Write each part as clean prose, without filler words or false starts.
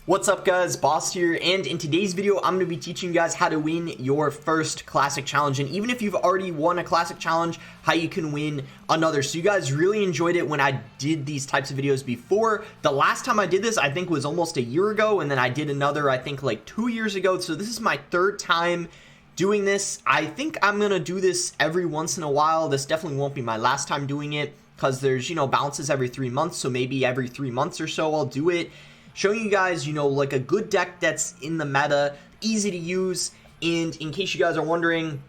What's up guys, Boss here, and in today's video I'm going to be teaching you guys how to win your first classic challenge, and even if you've already won a classic challenge, how you can win another. So you guys really enjoyed it when I did these types of videos before. The last time I did this I think was almost a year ago, and then I did another I think like 2 years ago. So this is my third time doing this. I think I'm going to do this every once in a while. This definitely won't be my last time doing it because there's, bounces every 3 months, so maybe every 3 months or so I'll do it, showing you guys, like a good deck that's in the meta, easy to use. And in case you guys are wondering,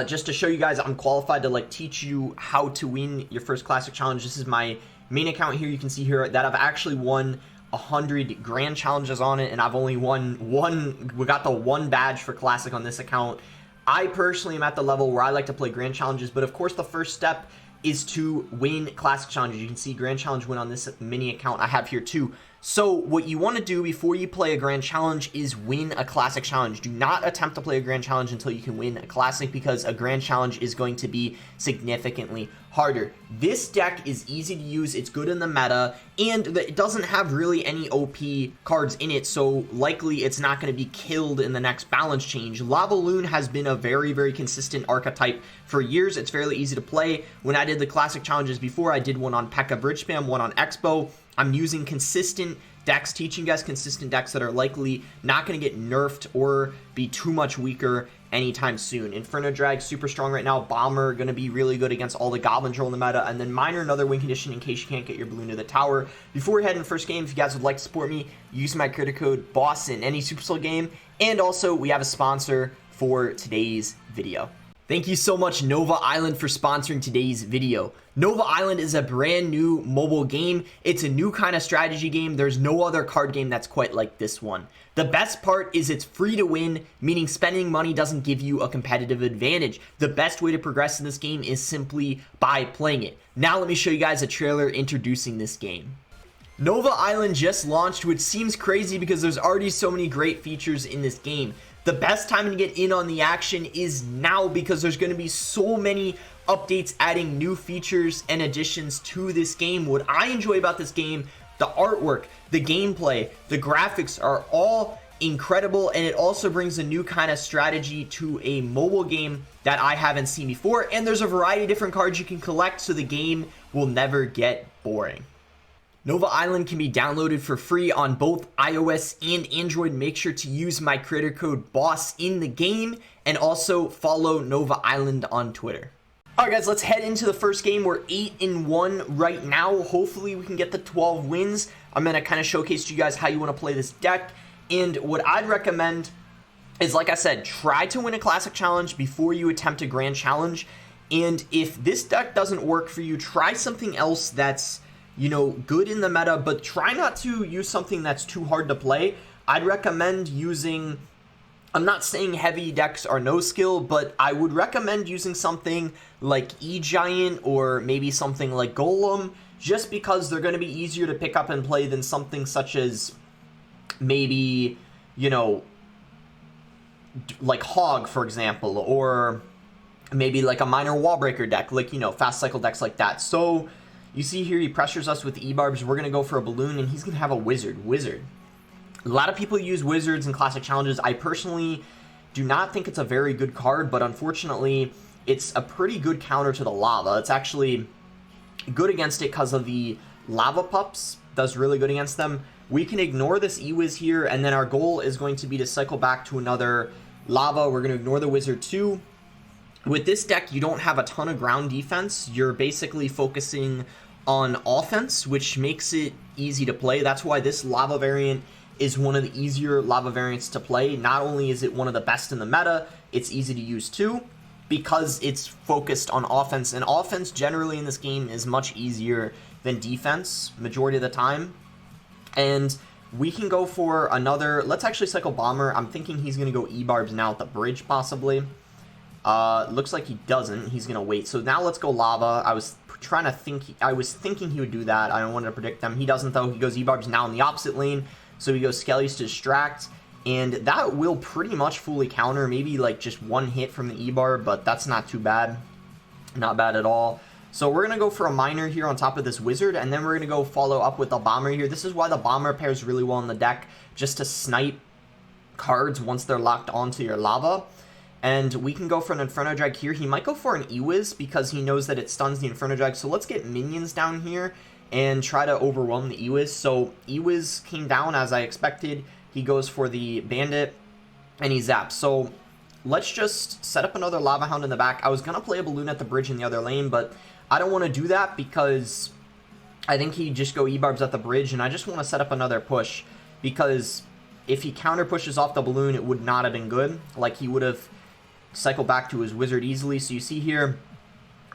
just to show you guys, I'm qualified to teach you how to win your first classic challenge. This is my main account here. You can see here that I've actually won 100 grand challenges on it, and I've only won one. We got the one badge for classic on this account. I personally am at the level where I like to play grand challenges, but of course the first step is to win classic challenges. You can see grand challenge win on this mini account I have here too. So what you want to do before you play a grand challenge is win a classic challenge. Do not attempt to play a grand challenge until you can win a classic, because a grand challenge is going to be significantly harder. This deck is easy to use, it's good in the meta, and it doesn't have really any OP cards in it, so likely it's not going to be killed in the next balance change. Lava Loon has been a very consistent archetype for years. It's fairly easy to play. When I did the classic challenges before, I did one on P.E.K.K.A. Bridge Spam, one on Expo. I'm using consistent decks, teaching you guys consistent decks that are likely not going to get nerfed or be too much weaker anytime soon. Inferno Drag, super strong right now. Bomber, going to be really good against all the Goblin Troll in the meta. And then Miner, another win condition in case you can't get your balloon to the tower. Before we head in the first game, if you guys would like to support me, use my credit code BOSS in any Supercell game. And also, we have a sponsor for today's video. Thank you so much, Nova Island, for sponsoring today's video. Nova Island is a brand new mobile game. It's a new kind of strategy game. There's no other card game that's quite like this one. The best part is it's free to win, meaning spending money doesn't give you a competitive advantage. The best way to progress in this game is simply by playing it. Now let me show you guys a trailer introducing this game. Nova Island just launched, which seems crazy because there's already so many great features in this game. The best time to get in on the action is now, because there's going to be so many updates adding new features and additions to this game. What I enjoy about this game, the artwork, the gameplay, the graphics are all incredible, and it also brings a new kind of strategy to a mobile game that I haven't seen before, and there's a variety of different cards you can collect, so the game will never get boring. Nova Island can be downloaded for free on both iOS and Android. Make sure to use my creator code BOSS in the game, and also follow Nova Island on Twitter. Alright guys, let's head into the first game. We're 8-1 right now. Hopefully we can get the 12 wins. I'm going to kind of showcase to you guys how you want to play this deck, and what I'd recommend is, like I said, try to win a classic challenge before you attempt a grand challenge. And if this deck doesn't work for you, try something else that's good in the meta, but try not to use something that's too hard to play. I'd recommend using, I'm not saying heavy decks are no skill, but I would recommend using something like E-Giant or maybe something like Golem, just because they're going to be easier to pick up and play than something such as maybe, like Hog, for example, or maybe like a Minor Wallbreaker deck, like, fast cycle decks like that. So you see here, he pressures us with E-Barbs. We're going to go for a balloon, and he's going to have a wizard. A lot of people use wizards in classic challenges. I personally do not think it's a very good card, but unfortunately, it's a pretty good counter to the lava. It's actually good against it because of the lava pups. Does really good against them. We can ignore this E-Wiz here, and then our goal is going to be to cycle back to another lava. We're going to ignore the wizard too. With this deck, you don't have a ton of ground defense. You're basically focusing on offense, which makes it easy to play. That's why this lava variant is one of the easier lava variants to play. Not only is it one of the best in the meta, it's easy to use too, because it's focused on offense. And offense generally in this game is much easier than defense majority of the time. And we can go for another, let's actually cycle Bomber. I'm thinking he's going to go E-Barbs now at the bridge possibly. Looks like he doesn't. He's gonna wait. So now let's go lava. I was thinking he would do that. I don't want to predict them. He doesn't though. He goes E-Barbs now in the opposite lane. So he goes Skellies to distract, and that will pretty much fully counter. Maybe like just one hit from the E-Barb, but that's not too bad. Not bad at all. So we're going to go for a miner here on top of this wizard, and then we're going to go follow up with a bomber here. This is why the bomber pairs really well in the deck, just to snipe cards once they're locked onto your lava. And we can go for an Inferno Drag here. He might go for an E-Wiz because he knows that it stuns the Inferno Drag. So let's get minions down here and try to overwhelm the E-Wiz. So E-Wiz came down as I expected. He goes for the bandit and he zaps. So let's just set up another Lava Hound in the back. I was going to play a balloon at the bridge in the other lane, but I don't want to do that because I think he'd just go E-Barbs at the bridge, and I just want to set up another push because if he counter pushes off the balloon, it would not have been good. Like, he would have cycled back to his wizard easily. So you see here,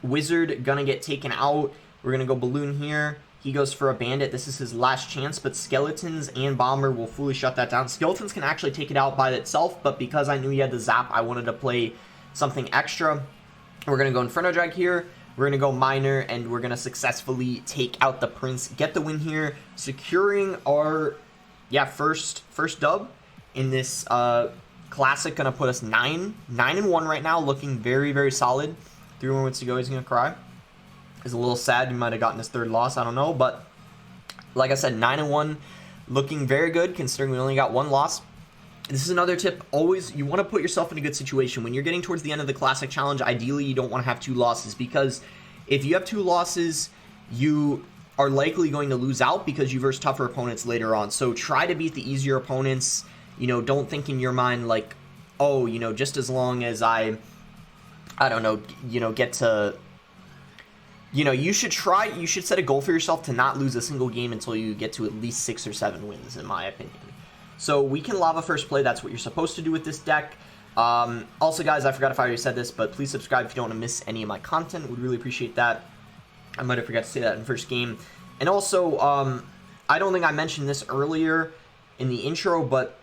wizard gonna get taken out. We're gonna go balloon here. He goes for a bandit. This is his last chance, but skeletons and bomber will fully shut that down. Skeletons can actually take it out by itself, but because I knew he had the zap, I wanted to play something extra. We're gonna go Inferno Drag here. We're going to go miner, and we're going to successfully take out the prince, get the win here, securing our, first dub in this classic. Going to put us 9-1 right now, looking very, very solid. 3 more minutes to go. He's going to cry. He's a little sad. He might have gotten his 3rd loss. I don't know, but like I said, 9-1, looking very good considering we only got 1 loss. This is another tip. Always, you want to put yourself in a good situation. When you're getting towards the end of the Classic Challenge, ideally you don't want to have 2 losses, because if you have 2 losses, you are likely going to lose out because you verse tougher opponents later on. So try to beat the easier opponents. You know, don't think in your mind like, oh, you know, just as long as I don't know, you know, get to, you know, you should set a goal for yourself to not lose a single game until you get to at least 6 or 7 wins, in my opinion. So we can lava first play. That's what you're supposed to do with this deck. Also, guys, I forgot if I already said this, but please subscribe if you don't want to miss any of my content. Would really appreciate that. I might have forgot to say that in the first game. And also, I don't think I mentioned this earlier in the intro, but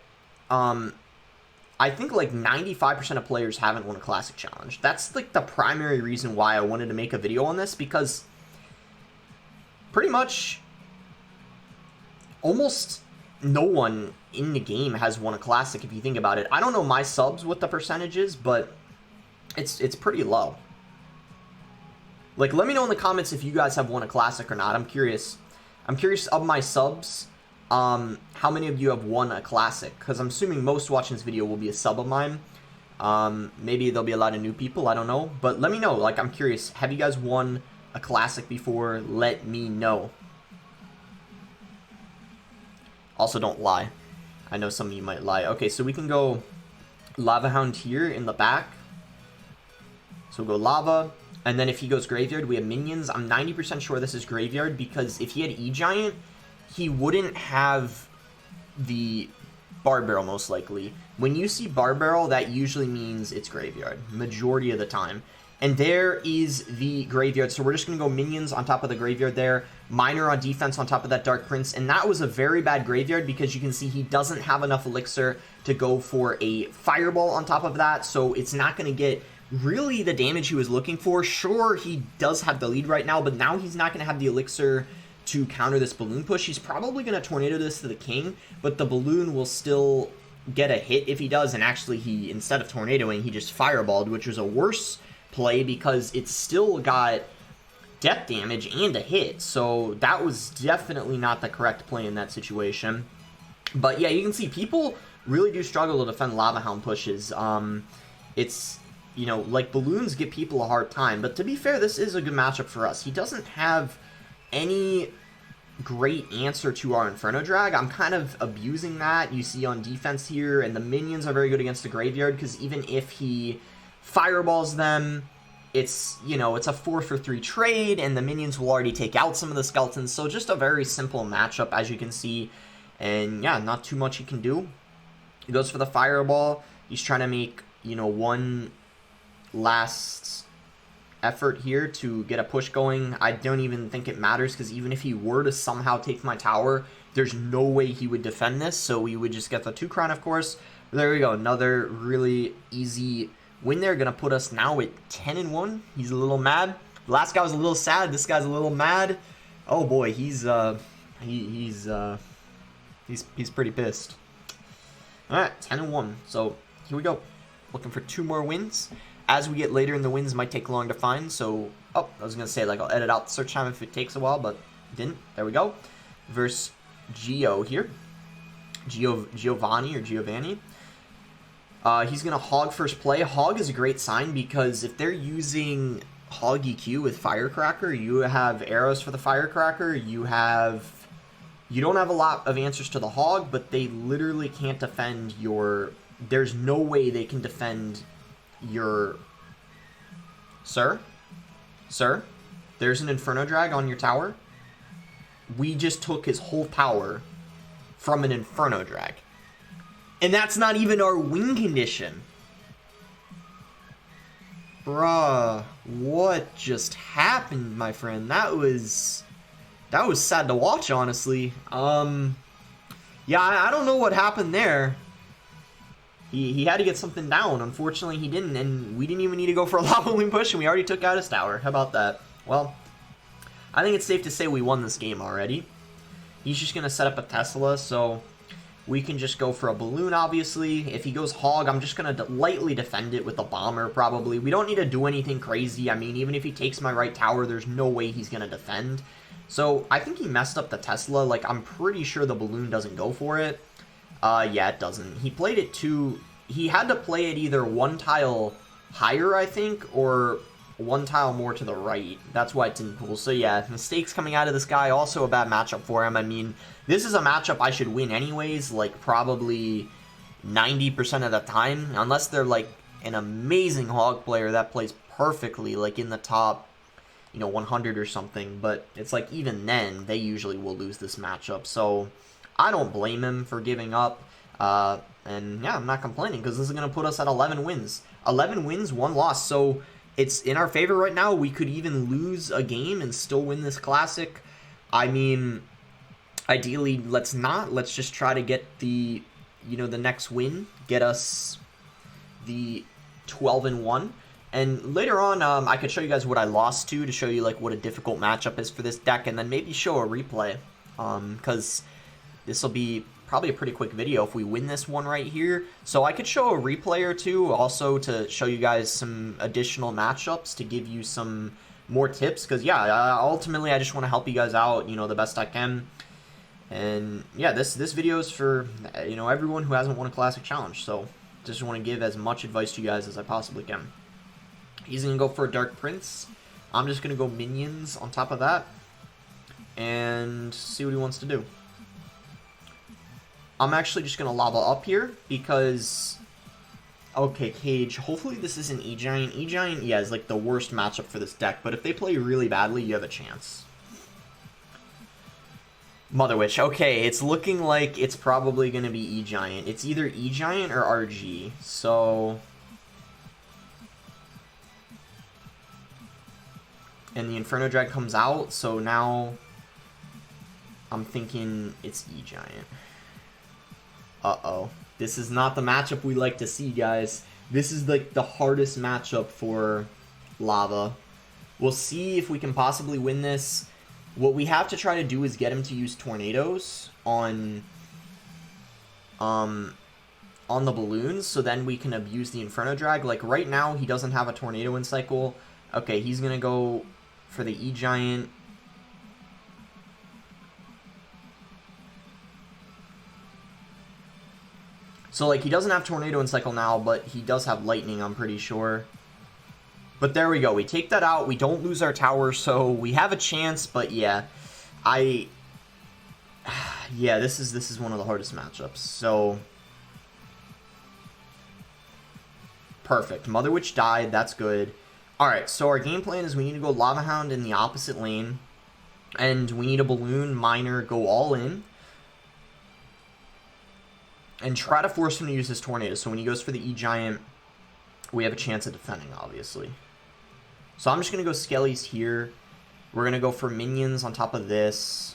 I think like 95% of players haven't won a Classic Challenge. That's like the primary reason why I wanted to make a video on this, because pretty much almost no one in the game has won a Classic, if you think about it. I don't know my subs what the percentage is, but it's pretty low. Like, let me know in the comments if you guys have won a Classic or not. I'm curious. I'm curious of my subs, how many of you have won a Classic, because I'm assuming most watching this video will be a sub of mine. Maybe there'll be a lot of new people, I don't know, but let me know. Like, I'm curious, have you guys won a Classic before? Let me know. Also, don't lie. I know some of you might lie. Okay, so we can go Lava Hound here in the back. So we'll go Lava. And then if he goes Graveyard, we have minions. I'm 90% sure this is Graveyard, because if he had E-Giant, he wouldn't have the Bar Barrel, most likely. When you see Bar Barrel, that usually means it's Graveyard, majority of the time. And there is the Graveyard. So we're just going to go minions on top of the Graveyard there. Miner on defense on top of that Dark Prince. And that was a very bad Graveyard, because you can see he doesn't have enough Elixir to go for a Fireball on top of that. So it's not going to get really the damage he was looking for. Sure, he does have the lead right now, but now he's not going to have the Elixir to counter this balloon push. He's probably going to tornado this to the king, but the balloon will still get a hit if he does. And actually, he, instead of tornadoing, he just fireballed, which was a worse play because it still got death damage and a hit. So that was definitely not the correct play in that situation. But yeah, you can see people really do struggle to defend Lava Hound pushes. It's, you know, like, balloons give people a hard time. But to be fair, this is a good matchup for us. He doesn't have any great answer to our Inferno Drag. I'm kind of abusing that. You see on defense here, and the minions are very good against the Graveyard, because even if he fireballs them, it's, you know, it's a 4-for-3 trade, and the minions will already take out some of the skeletons. So just a very simple matchup, as you can see. And yeah, not too much he can do. He goes for the fireball. He's trying to make, you know, one last effort here to get a push going. I don't even think it matters, because even if he were to somehow take my tower, there's no way he would defend this. So we would just get the 2 crown, of course. There we go. Another really easy win there. Gonna put us now at 10-1. He's a little mad. The last guy was a little sad. This guy's a little mad. Oh boy, he's pretty pissed. All right, 10-1. So here we go. Looking for 2 more wins. As we get later in the wins, might take long to find. So Oh, I was going to say, like, I'll edit out the search time if it takes a while, but it didn't. There we go. Versus Gio here. Giovanni. He's going to hog first play. Hog is a great sign because if they're using hog EQ with Firecracker, you have arrows for the Firecracker. You don't have a lot of answers to the hog, but they literally can't defend your... There's no way they can defend your... Sir, there's an Inferno Drag on your tower. We just took his whole tower from an Inferno Drag. And that's not even our win condition. Bruh, what just happened, my friend? That was sad to watch, honestly. Yeah, I don't know what happened there. He had to get something down. Unfortunately, he didn't, and we didn't even need to go for a lava wing push, and we already took out his tower. How about that? Well, I think it's safe to say we won this game already. He's just going to set up a Tesla, so we can just go for a balloon, obviously. If he goes hog, I'm just going to lightly defend it with a bomber, probably. We don't need to do anything crazy. I mean, even if he takes my right tower, there's no way he's going to defend. So, I think he messed up the Tesla. Like, I'm pretty sure the balloon doesn't go for it. Yeah, it doesn't. He played it too... He had to play it either one tile higher, I think, or one tile more to the right. That's why it didn't pull. So yeah, mistakes coming out of this guy. Also a bad matchup for him. I mean, this is a matchup I should win anyways, like probably 90% of the time. Unless they're like an amazing hog player that plays perfectly, like in the top, 100 or something. But it's like even then, they usually will lose this matchup. So I don't blame him for giving up. And yeah, I'm not complaining because this is going to put us at 11 wins. 11 wins, 1 loss. So it's in our favor right now. We could even lose a game and still win this classic. I mean, ideally, let's not. Let's just try to get the, the next win. Get us the 12-1. And later on, I could show you guys what I lost to show you like what a difficult matchup is for this deck. And then maybe show a replay. Because this will be probably a pretty quick video if we win this one right here. So I could show a replay or two also to show you guys some additional matchups to give you some more tips. Because, yeah, ultimately I just want to help you guys out, the best I can. And, yeah, this video is for, everyone who hasn't won a Classic Challenge. So just want to give as much advice to you guys as I possibly can. He's going to go for a Dark Prince. I'm just going to go minions on top of that. And see what he wants to do. I'm actually just going to lava up here because... Okay, Cage. Hopefully this isn't E-Giant. E-Giant, yeah, is like the worst matchup for this deck. But if they play really badly, you have a chance. Mother Witch. Okay, it's looking like it's probably going to be E-Giant. It's either E-Giant or RG. So... And the Inferno Drag comes out, so now... I'm thinking it's E-Giant. Uh-oh. This is not the matchup we like to see, guys. This is like the hardest matchup for Lava. We'll see if we can possibly win this. What we have to try to do is get him to use tornadoes on the balloons, so then we can abuse the Inferno Drag. Like right now, he doesn't have a tornado in cycle. Okay, he's gonna go for the E-Giant. So, like, he doesn't have Tornado in cycle now, but he does have Lightning, I'm pretty sure. But there we go. We take that out. We don't lose our tower, so we have a chance. But, yeah, yeah, this is one of the hardest matchups. So, perfect. Mother Witch died. That's good. Alright, so our game plan is we need to go Lava Hound in the opposite lane. And we need a Balloon Miner go all in. And try to force him to use his Tornado. So when he goes for the E-Giant, we have a chance of defending, obviously. So I'm just going to go Skellies here. We're going to go for minions on top of this.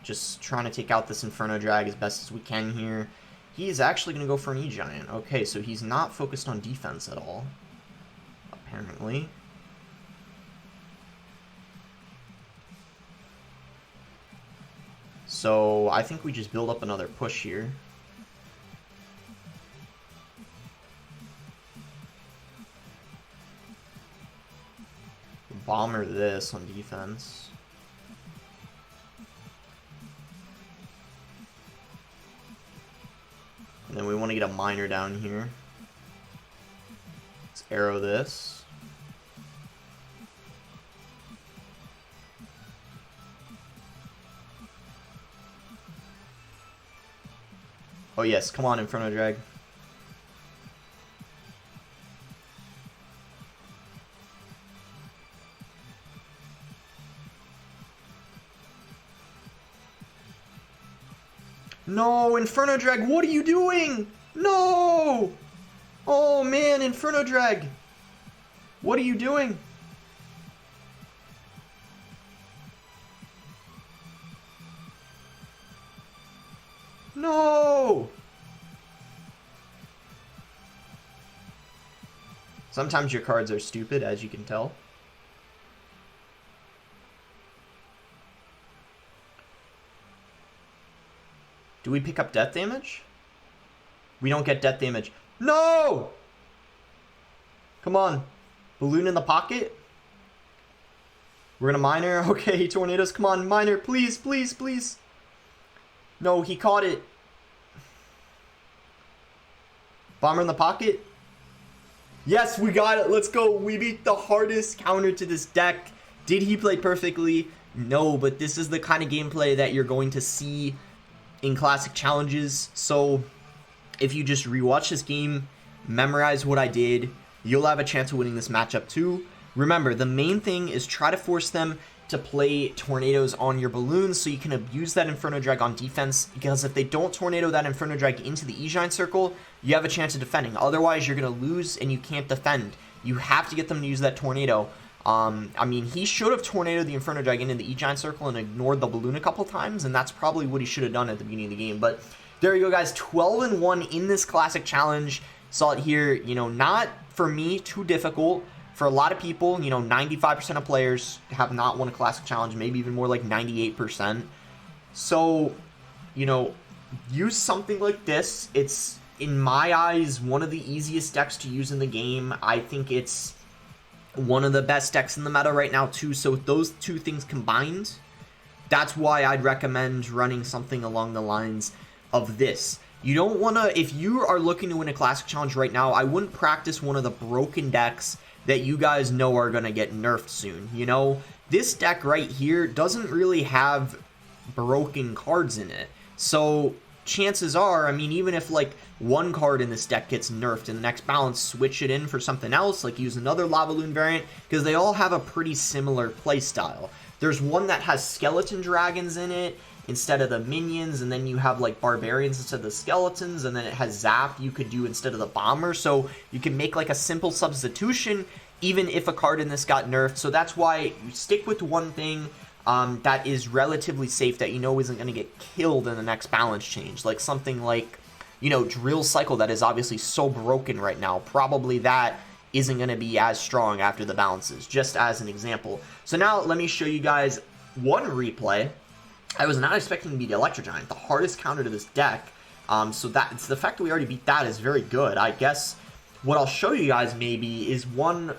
Just trying to take out this Inferno Drag as best as we can here. He is actually going to go for an E-Giant. Okay, so he's not focused on defense at all. Apparently. So I think we just build up another push here. bomber this on defense. And then we want to get a miner down here. Let's arrow this. Oh yes, come on, Inferno Drag. No, Inferno Drag, what are you doing? No! Oh man, Inferno Drag. What are you doing? No! Sometimes your cards are stupid, as you can tell. Do we pick up death damage? We don't get death damage. No! Come on. Balloon in the pocket? We're gonna miner. Okay, tornadoes. Come on, miner. Please, please, please. No, he caught it. Bomber in the pocket? Yes, we got it. Let's go. We beat the hardest counter to this deck. Did he play perfectly? No, but this is the kind of gameplay that you're going to see in classic challenges. So if you just rewatch this game, memorize what I did, you'll have a chance of winning this matchup too. Remember, the main thing is try to force them to play tornadoes on your balloons so you can abuse that Inferno Drag on defense, because if they don't tornado that Inferno Drag into the E-Giant circle, you have a chance of defending. Otherwise, you're going to lose and you can't defend. You have to get them to use that tornado. I mean, he should have tornadoed the Inferno Drag into the E-Giant circle and ignored the balloon a couple times, and that's probably what he should have done at the beginning of the game. But there you go, guys. 12-1 in this classic challenge. Saw it here, you know, not for me too difficult. For a lot of people, you know, 95% of players have not won a classic challenge, maybe even more like 98%. So, you know, use something like this. It's, in my eyes, one of the easiest decks to use in the game. I think it's one of the best decks in the meta right now too. So with those two things combined, that's why I'd recommend running something along the lines of this. You don't want to, if you are looking to win a classic challenge right now, I wouldn't practice one of the broken decks that you guys know are going to get nerfed soon. You know, this deck right here doesn't really have broken cards in it. So chances are, I mean, even if like one card in this deck gets nerfed in the next balance, switch it in for something else, like use another Lava Loon variant, because they all have a pretty similar play style. There's one that has skeleton dragons in it instead of the minions, and then you have like barbarians instead of the skeletons, and then it has zap you could do instead of the bomber. So you can make like a simple substitution even if a card in this got nerfed. So that's why you stick with one thing that is relatively safe, that you know isn't going to get killed in the next balance change, like something like, you know, Drill Cycle that is obviously so broken right now. Probably that isn't going to be as strong after the balances, just as an example. So now let me show you guys one replay. I was not expecting to beat the Electro Giant, the hardest counter to this deck. So that's the fact that we already beat that is very good. I guess what I'll show you guys maybe is one.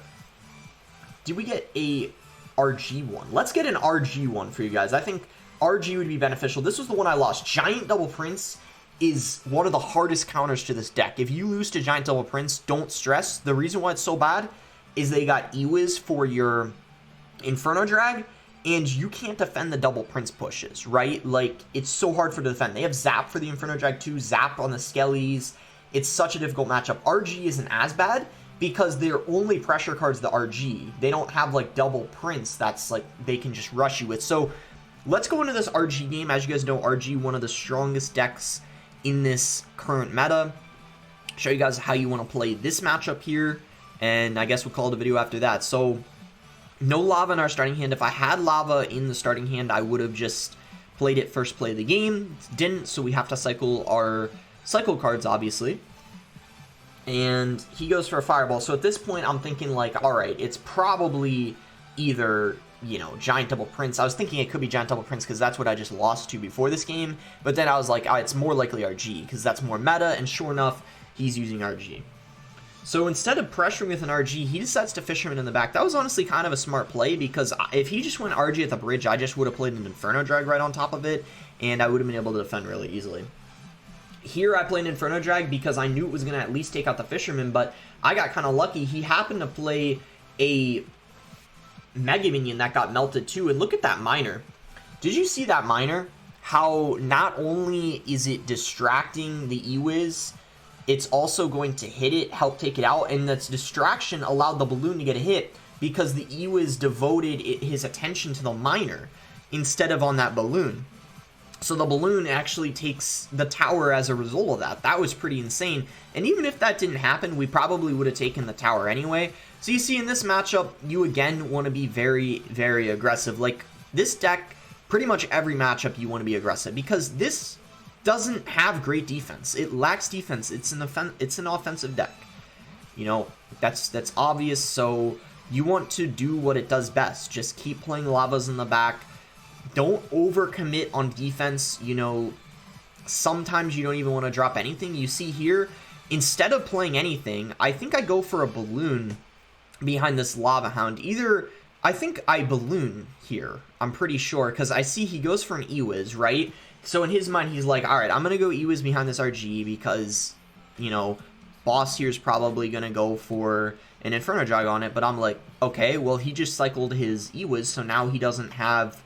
Did we get a RG one? Let's get an RG one for you guys. I think RG would be beneficial. This was the one I lost. Giant Double Prince is one of the hardest counters to this deck. If you lose to Giant Double Prince, don't stress. The reason why it's so bad is they got Ewiz for your Inferno Drag, and you can't defend the Double Prince pushes, right? Like, it's so hard for to defend. They have Zap for the Inferno Drag too, Zap on the Skellies. It's such a difficult matchup. RG isn't as bad because their only pressure card's the RG. They don't have, like, Double Prince that's, like, they can just rush you with. So, let's go into this RG game. As you guys know, RG, one of the strongest decks in this current meta. Show you guys how you want to play this matchup here, and I guess we'll call it a video after that. So, no lava in our starting hand. If I had lava in the starting hand, I would have just played it first play of the game. Didn't, so we have to cycle our cycle cards, obviously. And he goes for a fireball. So at this point, I'm thinking like, all right, it's probably either, you know, Giant Double Prince. I was thinking it could be Giant Double Prince because that's what I just lost to before this game. But then I was like, it's more likely RG because that's more meta. And sure enough, he's using RG. So instead of pressuring with an RG, he decides to Fisherman in the back. That was honestly kind of a smart play, because if he just went RG at the bridge, I just would have played an Inferno Drag right on top of it, and I would have been able to defend really easily. Here I played an Inferno Drag because I knew it was going to at least take out the Fisherman, but I got kind of lucky. He happened to play a Mega Minion that got melted too, and look at that Miner. Did you see that Miner? How not only is it distracting the E-Wiz, it's also going to hit it, help take it out, and that distraction allowed the balloon to get a hit because the E-Wiz devoted his attention to the Miner instead of on that balloon. So the balloon actually takes the tower as a result of that. That was pretty insane. And even if that didn't happen, we probably would have taken the tower anyway. So you see in this matchup, you again want to be very, very aggressive. Like this deck, pretty much every matchup you want to be aggressive because this doesn't have great defense. It lacks defense. It's an offensive deck. You know, that's obvious. So you want to do what it does best. Just keep playing lavas in the back. Don't overcommit on defense. You know, sometimes you don't even want to drop anything. You see here, instead of playing anything, I think I go for a balloon behind this Lava Hound. Either, I think I balloon here. I'm pretty sure, because I see he goes for an E-Wiz, right? So in his mind, he's like, all right, I'm going to go E-Wiz behind this RG because, you know, boss here is probably going to go for an Inferno Drag on it. But I'm like, okay, well, he just cycled his E-Wiz, so now he doesn't have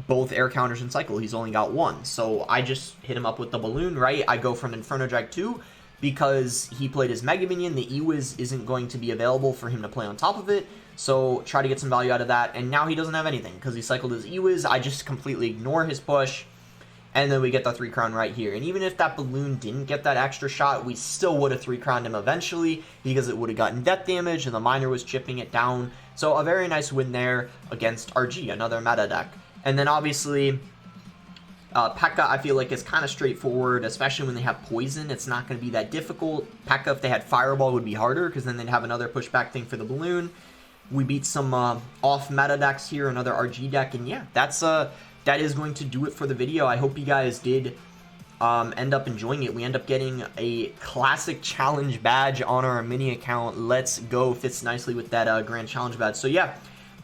both air counters in cycle. He's only got one. So I just hit him up with the balloon, right? I go from Inferno Drag 2 because he played his Mega Minion. The E-Wiz isn't going to be available for him to play on top of it. So try to get some value out of that. And now he doesn't have anything because he cycled his E-Wiz. I just completely ignore his push. And then we get the 3-crown right here. And even if that balloon didn't get that extra shot, we still would have 3-crowned him eventually because it would have gotten death damage and the Miner was chipping it down. So a very nice win there against RG, another meta deck. And then obviously, P.E.K.K.A. I feel like is kind of straightforward, especially when they have Poison. It's not going to be that difficult. P.E.K.K.A. if they had Fireball would be harder because then they'd have another pushback thing for the balloon. We beat some off-meta decks here, another RG deck, and yeah, that is going to do it for the video. I hope you guys did end up enjoying it. We end up getting a classic challenge badge on our mini account. Let's go. Fits nicely with that grand challenge badge. So yeah,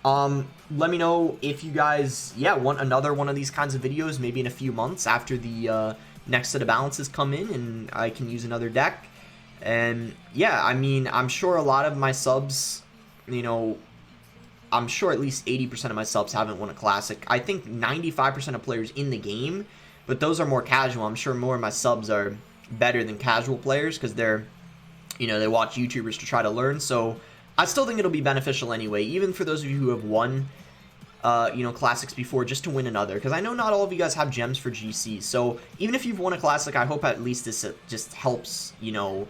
let me know if you guys, want another one of these kinds of videos, maybe in a few months after the next set of balances come in and I can use another deck. And yeah, I mean, I'm sure a lot of my subs, you know, I'm sure at least 80% of my subs haven't won a classic. I think 95% of players in the game, but those are more casual. I'm sure more of my subs are better than casual players because they're, you know, they watch YouTubers to try to learn. So I still think it'll be beneficial anyway, even for those of you who have won, you know, classics before, just to win another. Because I know not all of you guys have gems for GC. So even if you've won a classic, I hope at least this just helps, you know,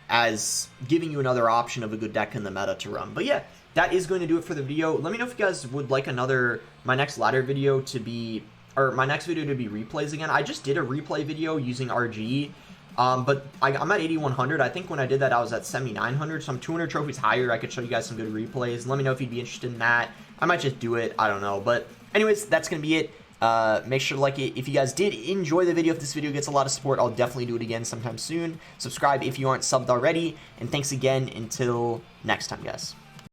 as giving you another option of a good deck in the meta to run. But yeah, that is going to do it for the video. Let me know if you guys would like my next ladder video to be, or my next video to be replays again. I just did a replay video using RG, but I'm at 8,100. I think when I did that, I was at 7,900, so I'm 200 trophies higher. I could show you guys some good replays. Let me know if you'd be interested in that. I might just do it. I don't know. But anyways, that's going to be it. Make sure to like it. If you guys did enjoy the video, if this video gets a lot of support, I'll definitely do it again sometime soon. Subscribe if you aren't subbed already. And thanks again. Until next time, guys.